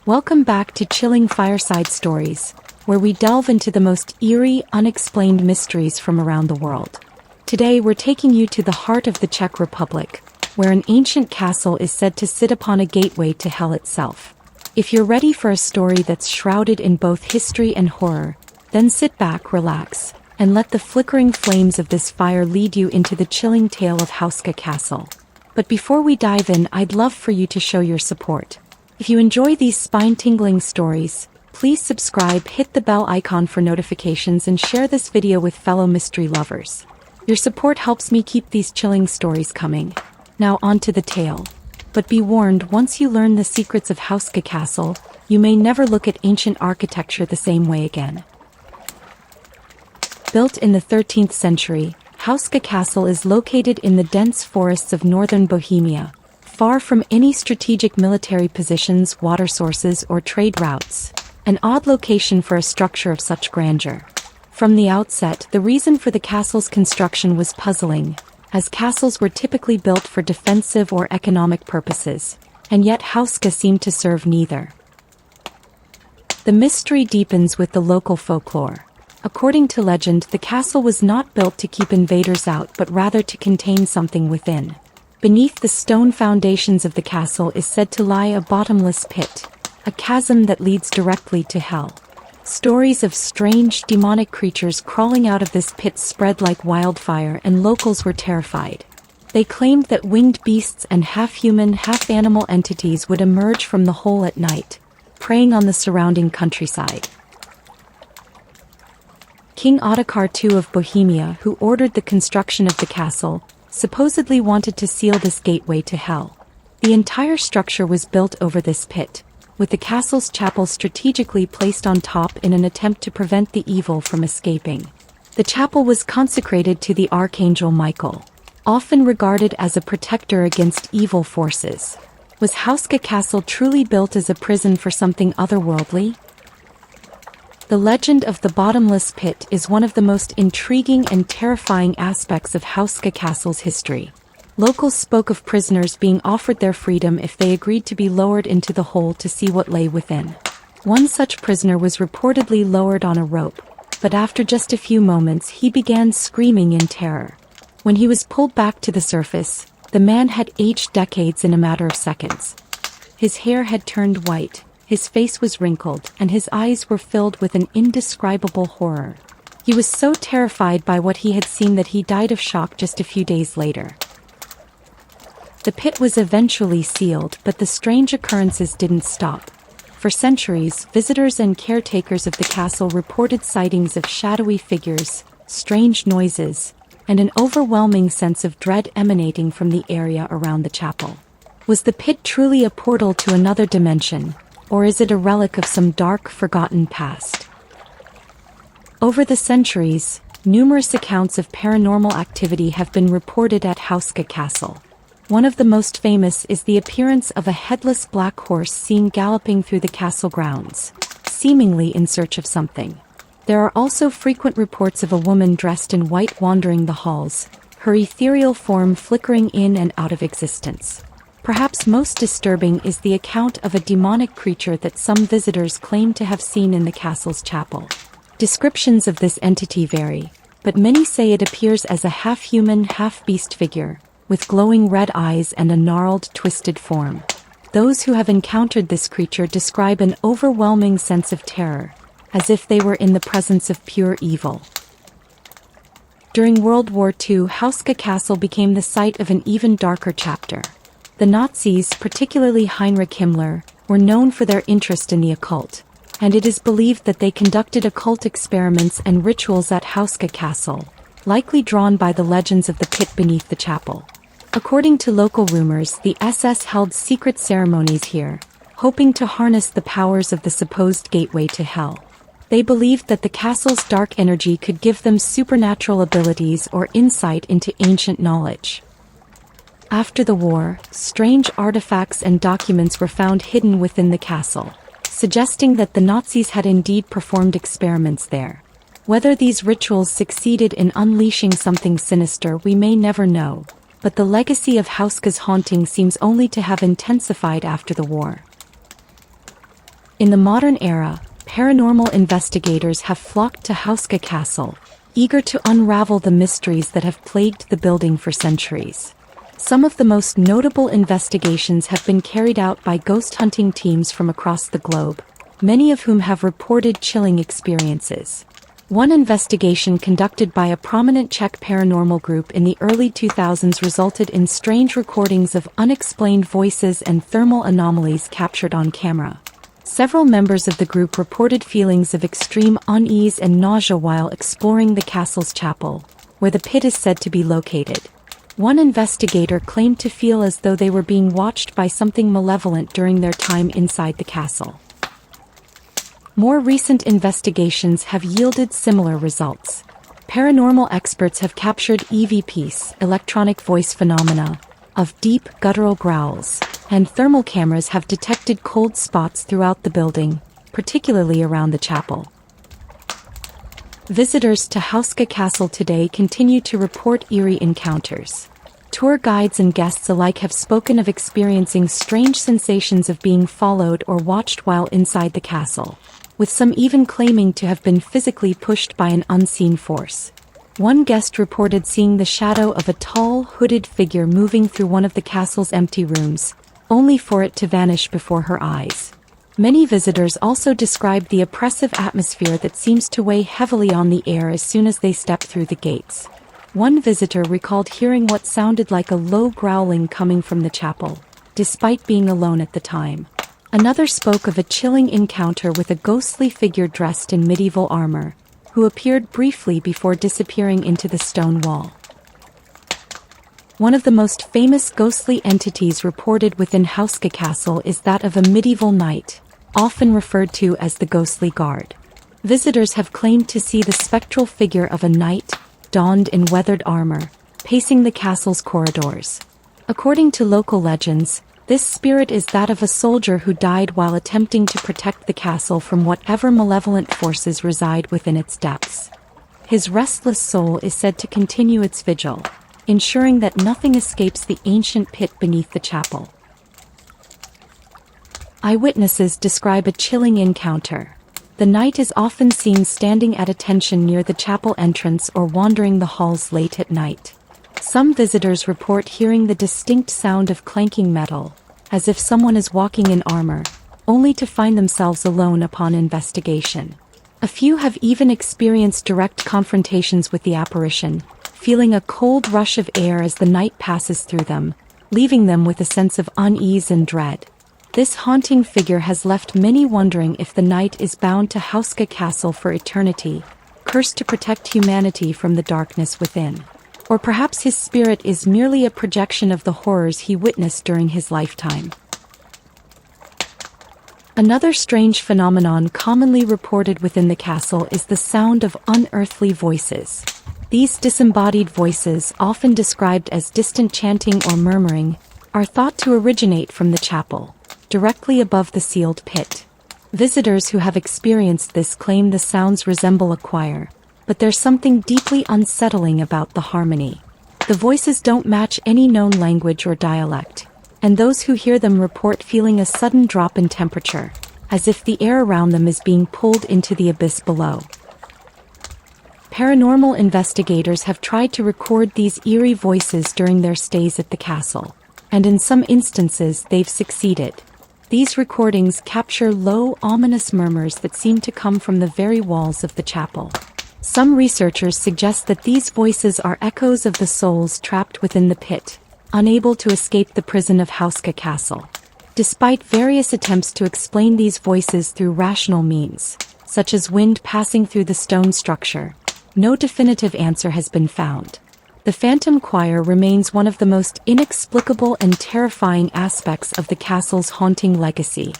Welcome back to Chilling Fireside Stories, where we delve into the most eerie, unexplained mysteries from around the world. Today we're taking you to the heart of the Czech Republic, where an ancient castle is said to sit upon a gateway to hell itself. If you're ready for a story that's shrouded in both history and horror, then sit back, relax, and let the flickering flames of this fire lead you into the chilling tale of Houska Castle. But before we dive in, I'd love for you to show your support. If you enjoy these spine-tingling stories, please subscribe, hit the bell icon for notifications, and share this video with fellow mystery lovers. Your support helps me keep these chilling stories coming. Now on to the tale. But be warned, once you learn the secrets of Houska Castle, you may never look at ancient architecture the same way again. Built in the 13th century, Houska Castle is located in the dense forests of northern Bohemia, far from any strategic military positions, water sources, or trade routes. An odd location for a structure of such grandeur. From the outset, the reason for the castle's construction was puzzling, as castles were typically built for defensive or economic purposes, and yet Houska seemed to serve neither. The mystery deepens with the local folklore. According to legend, the castle was not built to keep invaders out but rather to contain something within. Beneath the stone foundations of the castle is said to lie a bottomless pit, a chasm that leads directly to hell. Stories of strange, demonic creatures crawling out of this pit spread like wildfire, and locals were terrified. They claimed that winged beasts and half-human, half-animal entities would emerge from the hole at night, preying on the surrounding countryside. King Ottokar II of Bohemia, who ordered the construction of the castle, supposedly wanted to seal this gateway to hell. The entire structure was built over this pit, with the castle's chapel strategically placed on top in an attempt to prevent the evil from escaping. The chapel was consecrated to the Archangel Michael, often regarded as a protector against evil forces. Was Houska Castle truly built as a prison for something otherworldly? The legend of the bottomless pit is one of the most intriguing and terrifying aspects of Houska Castle's history. Locals spoke of prisoners being offered their freedom if they agreed to be lowered into the hole to see what lay within. One such prisoner was reportedly lowered on a rope, but after just a few moments he began screaming in terror. When he was pulled back to the surface, the man had aged decades in a matter of seconds. His hair had turned white. His face was wrinkled, and his eyes were filled with an indescribable horror. He was so terrified by what he had seen that he died of shock just a few days later. The pit was eventually sealed, but the strange occurrences didn't stop. For centuries, visitors and caretakers of the castle reported sightings of shadowy figures, strange noises, and an overwhelming sense of dread emanating from the area around the chapel. Was the pit truly a portal to another dimension? Or is it a relic of some dark, forgotten past? Over the centuries, numerous accounts of paranormal activity have been reported at Houska Castle. One of the most famous is the appearance of a headless black horse seen galloping through the castle grounds, seemingly in search of something. There are also frequent reports of a woman dressed in white wandering the halls, her ethereal form flickering in and out of existence. Perhaps most disturbing is the account of a demonic creature that some visitors claim to have seen in the castle's chapel. Descriptions of this entity vary, but many say it appears as a half-human, half-beast figure, with glowing red eyes and a gnarled, twisted form. Those who have encountered this creature describe an overwhelming sense of terror, as if they were in the presence of pure evil. During World War II, Houska Castle became the site of an even darker chapter. The Nazis, particularly Heinrich Himmler, were known for their interest in the occult, and it is believed that they conducted occult experiments and rituals at Houska Castle, likely drawn by the legends of the pit beneath the chapel. According to local rumors, the SS held secret ceremonies here, hoping to harness the powers of the supposed gateway to hell. They believed that the castle's dark energy could give them supernatural abilities or insight into ancient knowledge. After the war, strange artifacts and documents were found hidden within the castle, suggesting that the Nazis had indeed performed experiments there. Whether these rituals succeeded in unleashing something sinister we may never know, but the legacy of Houska's haunting seems only to have intensified after the war. In the modern era, paranormal investigators have flocked to Houska Castle, eager to unravel the mysteries that have plagued the building for centuries. Some of the most notable investigations have been carried out by ghost hunting teams from across the globe, many of whom have reported chilling experiences. One investigation conducted by a prominent Czech paranormal group in the early 2000s resulted in strange recordings of unexplained voices and thermal anomalies captured on camera. Several members of the group reported feelings of extreme unease and nausea while exploring the castle's chapel, where the pit is said to be located. One investigator claimed to feel as though they were being watched by something malevolent during their time inside the castle. More recent investigations have yielded similar results. Paranormal experts have captured EVPs, electronic voice phenomena, of deep guttural growls, and thermal cameras have detected cold spots throughout the building, particularly around the chapel. Visitors to Houska Castle today continue to report eerie encounters. Tour guides and guests alike have spoken of experiencing strange sensations of being followed or watched while inside the castle, with some even claiming to have been physically pushed by an unseen force. One guest reported seeing the shadow of a tall, hooded figure moving through one of the castle's empty rooms, only for it to vanish before her eyes. Many visitors also described the oppressive atmosphere that seems to weigh heavily on the air as soon as they step through the gates. One visitor recalled hearing what sounded like a low growling coming from the chapel, despite being alone at the time. Another spoke of a chilling encounter with a ghostly figure dressed in medieval armor, who appeared briefly before disappearing into the stone wall. One of the most famous ghostly entities reported within Houska Castle is that of a medieval knight, often referred to as the ghostly guard. Visitors have claimed to see the spectral figure of a knight, donned in weathered armor, pacing the castle's corridors. According to local legends, this spirit is that of a soldier who died while attempting to protect the castle from whatever malevolent forces reside within its depths. His restless soul is said to continue its vigil, ensuring that nothing escapes the ancient pit beneath the chapel. Eyewitnesses describe a chilling encounter. The knight is often seen standing at attention near the chapel entrance or wandering the halls late at night. Some visitors report hearing the distinct sound of clanking metal, as if someone is walking in armor, only to find themselves alone upon investigation. A few have even experienced direct confrontations with the apparition, feeling a cold rush of air as the knight passes through them, leaving them with a sense of unease and dread. This haunting figure has left many wondering if the knight is bound to Houska Castle for eternity, cursed to protect humanity from the darkness within. Or perhaps his spirit is merely a projection of the horrors he witnessed during his lifetime. Another strange phenomenon commonly reported within the castle is the sound of unearthly voices. These disembodied voices, often described as distant chanting or murmuring, are thought to originate from the chapel, directly above the sealed pit. Visitors who have experienced this claim the sounds resemble a choir, but there's something deeply unsettling about the harmony. The voices don't match any known language or dialect, and those who hear them report feeling a sudden drop in temperature, as if the air around them is being pulled into the abyss below. Paranormal investigators have tried to record these eerie voices during their stays at the castle, and in some instances they've succeeded. These recordings capture low, ominous murmurs that seem to come from the very walls of the chapel. Some researchers suggest that these voices are echoes of the souls trapped within the pit, unable to escape the prison of Houska Castle. Despite various attempts to explain these voices through rational means, such as wind passing through the stone structure, no definitive answer has been found. The phantom choir remains one of the most inexplicable and terrifying aspects of the castle's haunting legacy.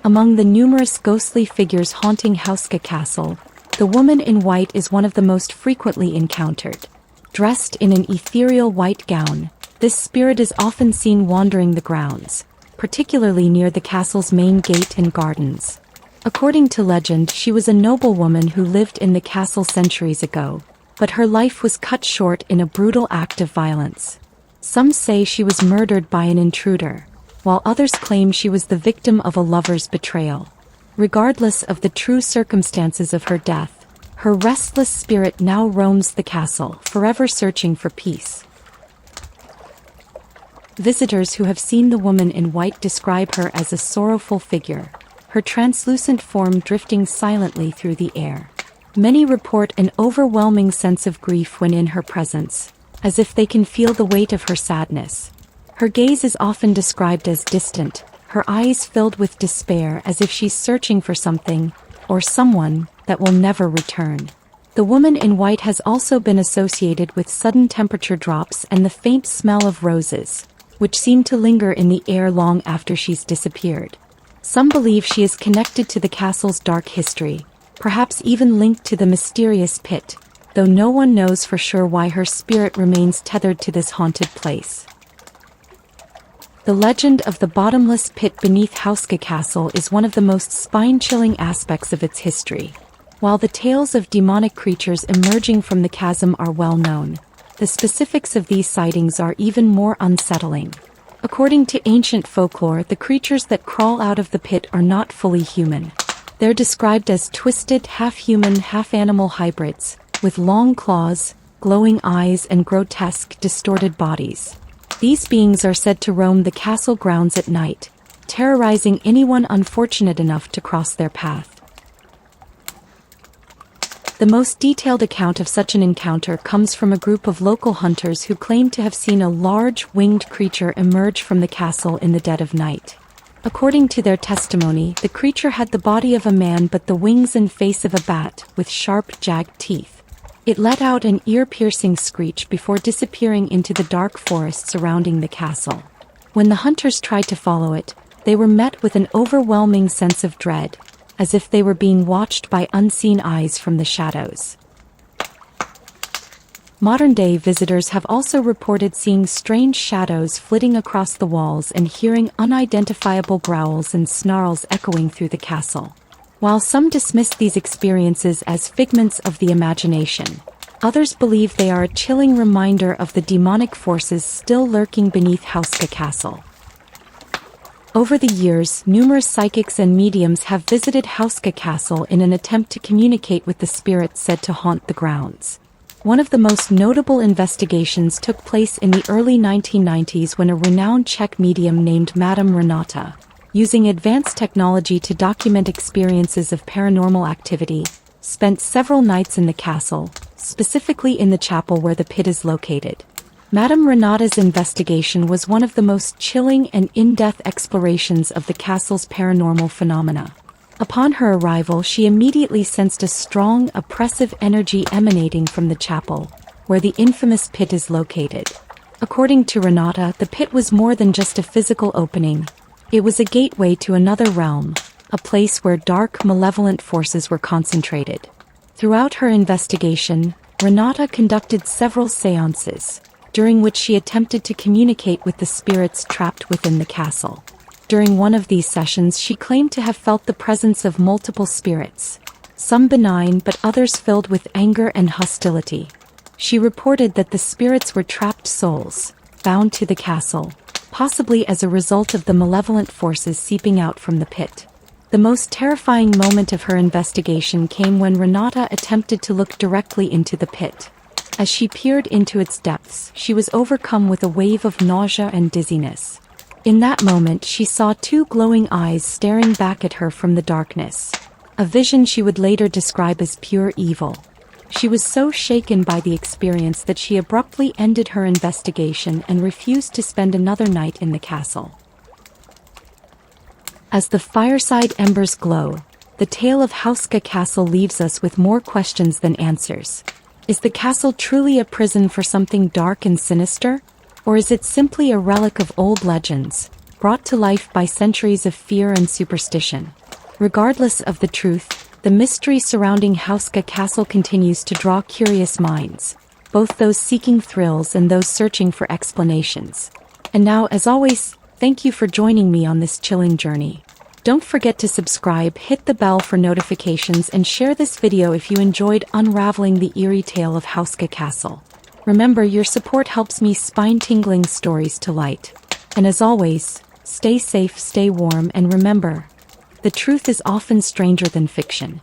Among the numerous ghostly figures haunting Houska Castle, the woman in white is one of the most frequently encountered. Dressed in an ethereal white gown, this spirit is often seen wandering the grounds, particularly near the castle's main gate and gardens. According to legend, she was a noblewoman who lived in the castle centuries ago, but her life was cut short in a brutal act of violence. Some say she was murdered by an intruder, while others claim she was the victim of a lover's betrayal. Regardless of the true circumstances of her death, her restless spirit now roams the castle, forever searching for peace. Visitors who have seen the woman in white describe her as a sorrowful figure, her translucent form drifting silently through the air. Many report an overwhelming sense of grief when in her presence, as if they can feel the weight of her sadness. Her gaze is often described as distant, her eyes filled with despair as if she's searching for something, or someone, that will never return. The woman in white has also been associated with sudden temperature drops and the faint smell of roses, which seem to linger in the air long after she's disappeared. Some believe she is connected to the castle's dark history, perhaps even linked to the mysterious pit, though no one knows for sure why her spirit remains tethered to this haunted place. The legend of the bottomless pit beneath Houska Castle is one of the most spine-chilling aspects of its history. While the tales of demonic creatures emerging from the chasm are well known, the specifics of these sightings are even more unsettling. According to ancient folklore, the creatures that crawl out of the pit are not fully human. They're described as twisted, half-human, half-animal hybrids, with long claws, glowing eyes and grotesque, distorted bodies. These beings are said to roam the castle grounds at night, terrorizing anyone unfortunate enough to cross their path. The most detailed account of such an encounter comes from a group of local hunters who claim to have seen a large, winged creature emerge from the castle in the dead of night. According to their testimony, the creature had the body of a man but the wings and face of a bat, with sharp, jagged teeth. It let out an ear-piercing screech before disappearing into the dark forest surrounding the castle. When the hunters tried to follow it, they were met with an overwhelming sense of dread, as if they were being watched by unseen eyes from the shadows. Modern-day visitors have also reported seeing strange shadows flitting across the walls and hearing unidentifiable growls and snarls echoing through the castle. While some dismiss these experiences as figments of the imagination, others believe they are a chilling reminder of the demonic forces still lurking beneath Houska Castle. Over the years, numerous psychics and mediums have visited Houska Castle in an attempt to communicate with the spirits said to haunt the grounds. One of the most notable investigations took place in the early 1990s when a renowned Czech medium named Madame Renata, using advanced technology to document experiences of paranormal activity, spent several nights in the castle, specifically in the chapel where the pit is located. Madame Renata's investigation was one of the most chilling and in-depth explorations of the castle's paranormal phenomena. Upon her arrival, she immediately sensed a strong, oppressive energy emanating from the chapel, where the infamous pit is located. According to Renata, the pit was more than just a physical opening. It was a gateway to another realm, a place where dark, malevolent forces were concentrated. Throughout her investigation, Renata conducted several seances, during which she attempted to communicate with the spirits trapped within the castle. During one of these sessions, she claimed to have felt the presence of multiple spirits, some benign but others filled with anger and hostility. She reported that the spirits were trapped souls, bound to the castle, possibly as a result of the malevolent forces seeping out from the pit. The most terrifying moment of her investigation came when Renata attempted to look directly into the pit. As she peered into its depths, she was overcome with a wave of nausea and dizziness. In that moment, she saw two glowing eyes staring back at her from the darkness, a vision she would later describe as pure evil. She was so shaken by the experience that she abruptly ended her investigation and refused to spend another night in the castle. As the fireside embers glow, the tale of Houska Castle leaves us with more questions than answers. Is the castle truly a prison for something dark and sinister? Or is it simply a relic of old legends, brought to life by centuries of fear and superstition? Regardless of the truth, the mystery surrounding Houska Castle continues to draw curious minds, both those seeking thrills and those searching for explanations. And now, as always, thank you for joining me on this chilling journey. Don't forget to subscribe, hit the bell for notifications, and share this video if you enjoyed unraveling the eerie tale of Houska Castle. Remember, your support helps me spine-tingling stories to light. And as always, Stay safe, stay warm, and remember, the truth is often stranger than fiction.